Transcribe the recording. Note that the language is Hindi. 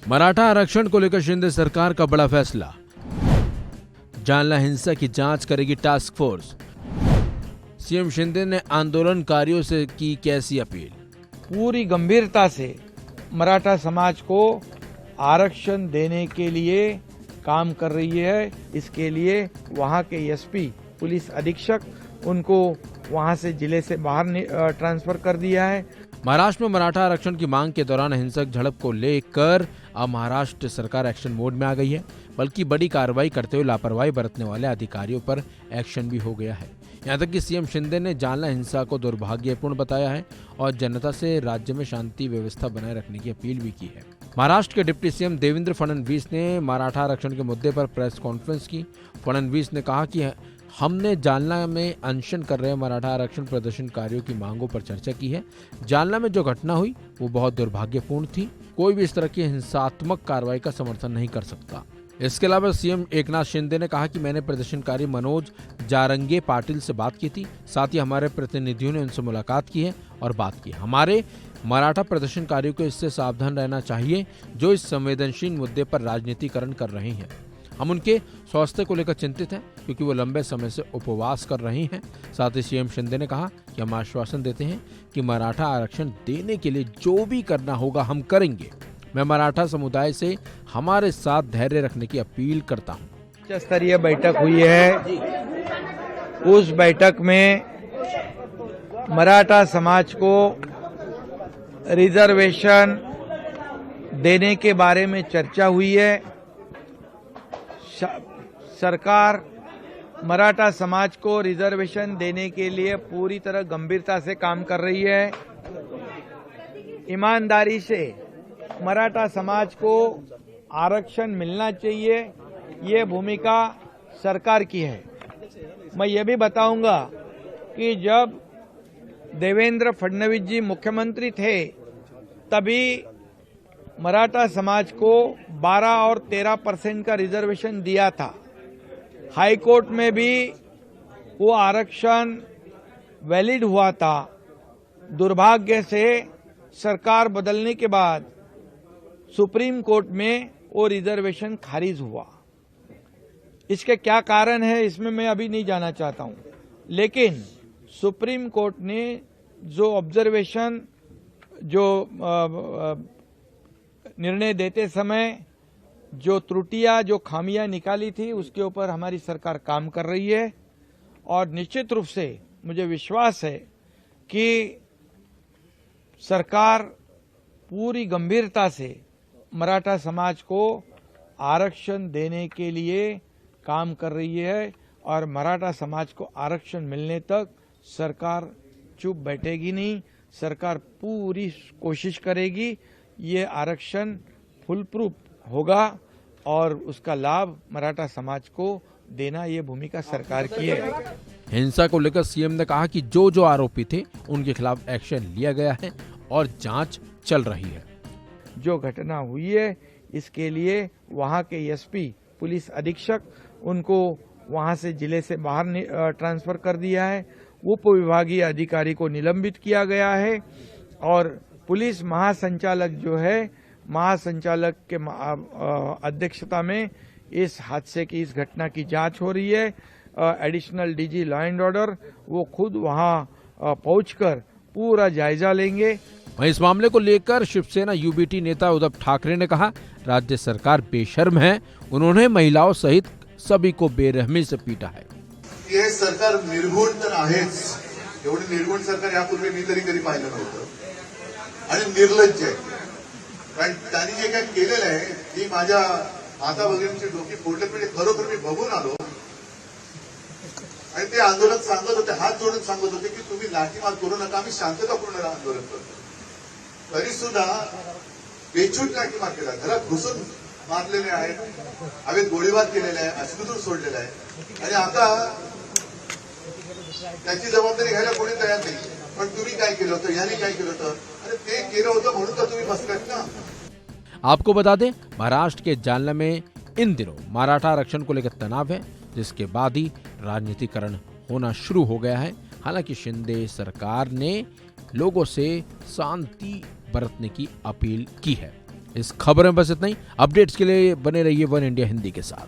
मराठा आरक्षण को लेकर शिंदे सरकार का बड़ा फैसला। जालना हिंसा की जांच करेगी टास्क फोर्स। सीएम शिंदे ने आंदोलनकारियों से की कैसी अपील। पूरी गंभीरता से मराठा समाज को आरक्षण देने के लिए काम कर रही है। इसके लिए वहां के एसपी पुलिस अधीक्षक उनको वहां से जिले से बाहर ट्रांसफर कर दिया है। महाराष्ट्र में मराठा आरक्षण की मांग के दौरान हिंसक झड़प को लेकर अब महाराष्ट्र सरकार एक्शन मोड में आ गई है, बल्कि बड़ी कार्रवाई करते हुए लापरवाही बरतने वाले अधिकारियों पर एक्शन भी हो गया है। यहां तक कि सीएम शिंदे ने जालना हिंसा को दुर्भाग्यपूर्ण बताया है और जनता से राज्य में शांति व्यवस्था बनाए रखने की अपील भी की है। महाराष्ट्र के डिप्टी सीएम देवेंद्र फडणवीस ने मराठा आरक्षण के मुद्दे पर प्रेस कॉन्फ्रेंस की। फडणवीस ने कहा कि हमने जालना में अनशन कर रहे मराठा आरक्षण प्रदर्शनकारियों की मांगों पर चर्चा की है। जालना में जो घटना हुई वो बहुत दुर्भाग्यपूर्ण थी। कोई भी इस तरह की हिंसात्मक कार्रवाई का समर्थन नहीं कर सकता। इसके अलावा सीएम एकनाथ शिंदे ने कहा कि मैंने प्रदर्शनकारी मनोज जारंगे पाटिल से बात की थी। साथ ही हमारे प्रतिनिधियों ने उनसे मुलाकात की है और बात की। हमारे मराठा प्रदर्शनकारियों को इससे सावधान रहना चाहिए जो इस संवेदनशील मुद्दे पर राजनीतिकरण कर रहे हैं। हम उनके स्वास्थ्य को लेकर चिंतित हैं क्योंकि वो लंबे समय से उपवास कर रही हैं। साथ ही सीएम शिंदे ने कहा कि हम आश्वासन देते हैं कि मराठा आरक्षण देने के लिए जो भी करना होगा हम करेंगे। मैं मराठा समुदाय से हमारे साथ धैर्य रखने की अपील करता हूं। उच्च स्तरीय बैठक हुई है। उस बैठक में मराठा समाज को रिजर्वेशन देने के बारे में चर्चा हुई है। सरकार मराठा समाज को रिजर्वेशन देने के लिए पूरी तरह गंभीरता से काम कर रही है। ईमानदारी से मराठा समाज को आरक्षण मिलना चाहिए, ये भूमिका सरकार की है। मैं ये भी बताऊंगा कि जब देवेंद्र फडणवीस जी मुख्यमंत्री थे तभी मराठा समाज को 12 और 13% का रिजर्वेशन दिया था। हाई कोर्ट में भी वो आरक्षण वैलिड हुआ था। दुर्भाग्य से सरकार बदलने के बाद सुप्रीम कोर्ट में वो रिजर्वेशन खारिज हुआ। इसके क्या कारण है इसमें मैं अभी नहीं जाना चाहता हूं, लेकिन सुप्रीम कोर्ट ने जो ऑब्जर्वेशन निर्णय देते समय जो त्रुटियां जो खामियां निकाली थी उसके ऊपर हमारी सरकार काम कर रही है और निश्चित रूप से मुझे विश्वास है कि सरकार पूरी गंभीरता से मराठा समाज को आरक्षण देने के लिए काम कर रही है और मराठा समाज को आरक्षण मिलने तक सरकार चुप बैठेगी नहीं। सरकार पूरी कोशिश करेगी ये आरक्षण फुल प्रूफ होगा और उसका लाभ मराठा समाज को देना ये भूमिका सरकार की है। हिंसा को लेकर सीएम ने कहा कि जो आरोपी थे उनके खिलाफ एक्शन लिया गया है और जांच चल रही है। जो घटना हुई है इसके लिए वहां के एसपी पुलिस अधीक्षक उनको वहां से जिले से बाहर ट्रांसफर कर दिया है। उप विभागीय अधिकारी को निलंबित किया गया है और पुलिस महासंचालक जो है महासंचालक के अध्यक्षता में इस हादसे की इस घटना की जांच हो रही है। Additional DG law and order वो खुद वहां पहुंचकर पूरा जायजा लेंगे। वहीं इस मामले को लेकर शिवसेना यूबीटी नेता उद्धव ठाकरे ने कहा राज्य सरकार बेशर्म है। उन्होंने महिलाओं सहित सभी को बेरहमी से पीटा है। ये सरकार निर्गुण तर आहेच। एवढी निर्गुण सरकार यापूर्वी मी तरी कधी पाहिलं नव्हतं आणि निर्लज्ज आहे। कारण त्यांनी जे काही केलेलं आहे ती माझ्या माता भगिनींची डोकी फोडले म्हणजे खरोखर मी बघून आलो आणि ते आंदोलन सांगत होते, हात जोडून सांगत होते की तुम्ही लाठीमार करू नका, आम्ही शांततापूर्ण आंदोलन करतो। तरी सुद्धा बेछूट लाठीमार केला, घरात घुसून मारलेले आहेत, हवेत गोळीबार केलेला आहे, अश्रूधूर सोडलेला आहे आणि आता त्याची जबाबदारी घ्यायला कोणी तयार नाही। पण तुम्ही काय केलं होतं, याने काय केलं होतं, अरे ते केलं होतं म्हणून तर तुम्ही बसलात ना। आपको बता दें महाराष्ट्र के जालना में इन दिनों मराठा आरक्षण को लेकर तनाव है, जिसके बाद ही राजनीतिकरण होना शुरू हो गया है। हालांकि शिंदे सरकार ने लोगों से शांति बरतने की अपील की है। इस खबर में बस इतना ही। अपडेट्स के लिए बने रहिए वन इंडिया हिंदी के साथ।